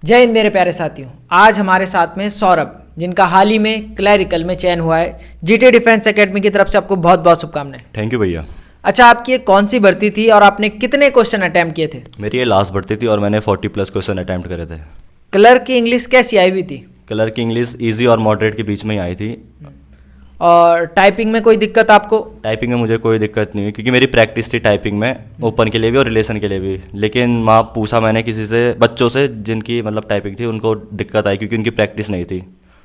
जय हिंद मेरे प्यारे साथियों। आज हमारे साथ में सौरभ, जिनका हाल ही में क्लैरिकल में चयन हुआ है। जीटी डिफेंस एकेडमी की तरफ से आपको बहुत बहुत शुभकामनाएं। थैंक यू भैया। अच्छा, आपकी ये कौन सी भर्ती थी और आपने कितने क्वेश्चन अटेम्प्ट किए थे? मेरी ये लास्ट भर्ती थी और मैंने 40+ क्वेश्चन अटैम्प्ट करे थे। क्लर्क की इंग्लिश कैसी आई हुई थी? क्लर्क की इंग्लिश इजी और मॉडरेट के बीच में ही आई थी। और टाइपिंग में कोई दिक्कत आपको? टाइपिंग में मुझे कोई दिक्कत नहीं हुई क्योंकि मेरी प्रैक्टिस थी टाइपिंग में, ओपन के लिए भी और रिलेशन के लिए भी। लेकिन वहाँ पूछा मैंने किसी से, बच्चों से जिनकी मतलब टाइपिंग थी, उनको दिक्कत आई क्योंकि उनकी प्रैक्टिस नहीं थी।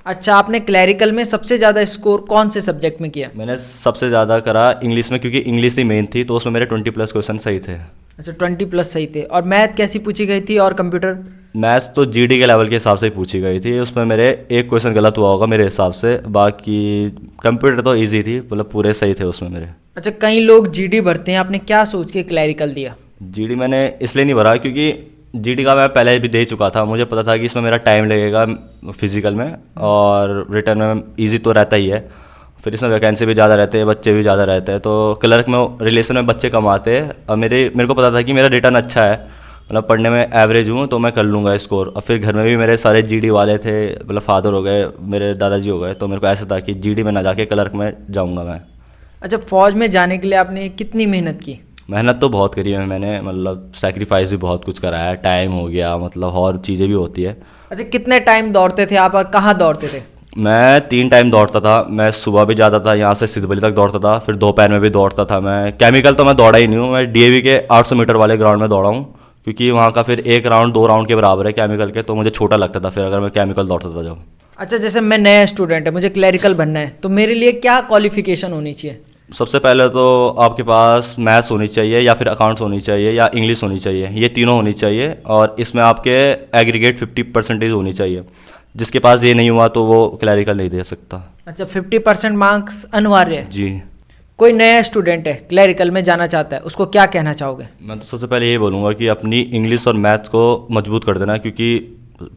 अच्छा, आपने क्लैरिकल में सबसे ज़्यादा स्कोर कौन से सब्जेक्ट में किया? मैंने सबसे ज़्यादा करा इंग्लिश में, क्योंकि इंग्लिश ही मेन थी, तो उसमें मेरे 20+ क्वेश्चन सही थे। अच्छा, 20+ सही थे। और मैथ कैसी पूछी गई थी और कंप्यूटर? मैथ्स तो जीडी के लेवल के हिसाब से ही पूछी गई थी, उसमें मेरे एक क्वेश्चन गलत हुआ होगा मेरे हिसाब से, बाकी कंप्यूटर तो इजी थी, मतलब पूरे सही थे उसमें मेरे। अच्छा, कई लोग जीडी भरते हैं, आपने क्या सोच के क्लैरिकल दिया? जीडी मैंने इसलिए नहीं भरा क्योंकि जीडी का मैं पहले भी दे चुका था, मुझे पता था कि इसमें मेरा टाइम लगेगा फिजिकल में, और रिटर्न में इजी तो रहता ही है। फिर इसमें वैकेंसी भी ज़्यादा रहते हैं, बच्चे भी ज़्यादा रहते हैं, तो क्लर्क में रिलेशन में बच्चे कम आते हैं। और मेरे को पता था कि मेरा रिटर्न अच्छा है, मतलब पढ़ने में एवरेज हूँ, तो मैं कर लूँगा स्कोर। और फिर घर में भी मेरे सारे जीडी वाले थे, मतलब फादर हो गए, मेरे दादाजी हो गए, तो मेरे को ऐसा था कि जीडी में ना जाके क्लर्क में जाऊँगा मैं। अच्छा, फौज में जाने के लिए आपने कितनी मेहनत की? मेहनत तो बहुत करी है मैंने, मतलब सेक्रीफाइस भी बहुत कुछ करा है, टाइम हो गया, मतलब और चीज़ें भी होती है। अच्छा, कितने टाइम दौड़ते थे आप और कहाँ दौड़ते थे? मैं 3 टाइम दौड़ता था। मैं सुबह भी जाता था, यहाँ से सिद्धबली तक दौड़ता था, फिर दोपहर में भी दौड़ता था। मैं केमिकल तो मैं दौड़ा ही नहीं हूँ, मैं डीएवी के 800 मीटर वाले ग्राउंड में दौड़ा हूँ, क्योंकि वहाँ का फिर एक राउंड 2 राउंड के बराबर है केमिकल के, तो मुझे छोटा लगता था फिर अगर मैं केमिकल दौड़ता था जब। अच्छा, जैसे मैं नया स्टूडेंट है, मुझे क्लैरिकल बनना है, तो मेरे लिए क्या क्वालिफिकेशन होनी चाहिए? सबसे पहले तो आपके पास मैथ्स होनी चाहिए, या फिर अकाउंट्स होनी चाहिए, या इंग्लिश होनी चाहिए, ये तीनों होनी चाहिए। और इसमें आपके एग्रीगेट 50% होनी चाहिए। जिसके पास ये नहीं हुआ तो वो क्लैरिकल नहीं दे सकता। अच्छा, 50% मार्क्स अनिवार्य है? जी। कोई नया स्टूडेंट है, क्लैरिकल में जाना चाहता है, उसको क्या कहना चाहोगे? मैं तो सबसे पहले ये बोलूँगा कि अपनी इंग्लिश और मैथ्स को मजबूत कर देना, क्योंकि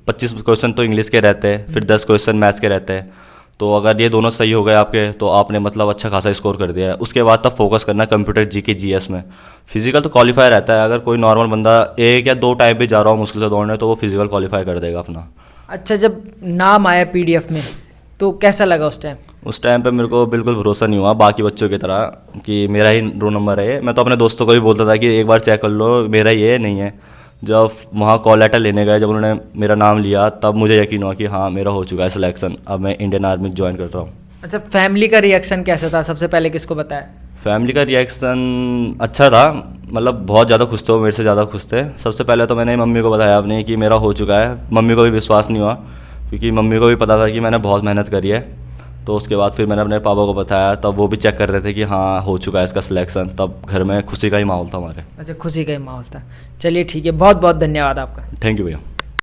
25 क्वेश्चन तो इंग्लिश के रहते हैं, फिर 10 क्वेश्चन मैथ्स के रहते हैं। तो अगर ये दोनों सही हो गए आपके, तो आपने मतलब अच्छा खासा स्कोर कर दिया है। उसके बाद तब फोकस करना कंप्यूटर जीके जीएस में। फिजिकल तो क्वालिफाई रहता है, अगर कोई नॉर्मल बंदा 1 या 2 टाइम भी जा रहा हो मुश्किल से दौड़ने, तो वो फिजिकल क्वालिफाई कर देगा अपना। अच्छा, जब नाम आया पीडीएफ में तो कैसा लगा उस टाइम? उस टाइम पे मेरे को बिल्कुल भरोसा नहीं हुआ बाकी बच्चों की तरह कि मेरा ही रोल नंबर है। मैं तो अपने दोस्तों को भी बोलता था कि एक बार चेक कर लो मेरा ही है, नहीं है। जब वहाँ कॉल लेटर लेने गए, जब उन्होंने मेरा नाम लिया, तब मुझे यकीन हुआ कि हाँ मेरा हो चुका है सिलेक्शन, अब मैं इंडियन आर्मी ज्वाइन कर रहा हूँ। अच्छा, फैमिली का रिएक्शन कैसा था? सबसे पहले किसको बताया? फैमिली का रिएक्शन अच्छा था, मतलब बहुत ज़्यादा खुश थे, वो मेरे से ज़्यादा खुश थे। सबसे पहले तो मैंने मम्मी को बताया अपने कि मेरा हो चुका है। मम्मी को भी विश्वास नहीं हुआ, क्योंकि मम्मी को भी पता था कि मैंने बहुत मेहनत करी है। तो उसके बाद फिर मैंने अपने पापा को बताया, तब वो भी चेक कर रहे थे कि हाँ हो चुका है इसका सिलेक्शन। तब घर में खुशी का ही माहौल था हमारे। अच्छा, खुशी का ही माहौल था। चलिए ठीक है, बहुत बहुत धन्यवाद आपका। थैंक यू भैया।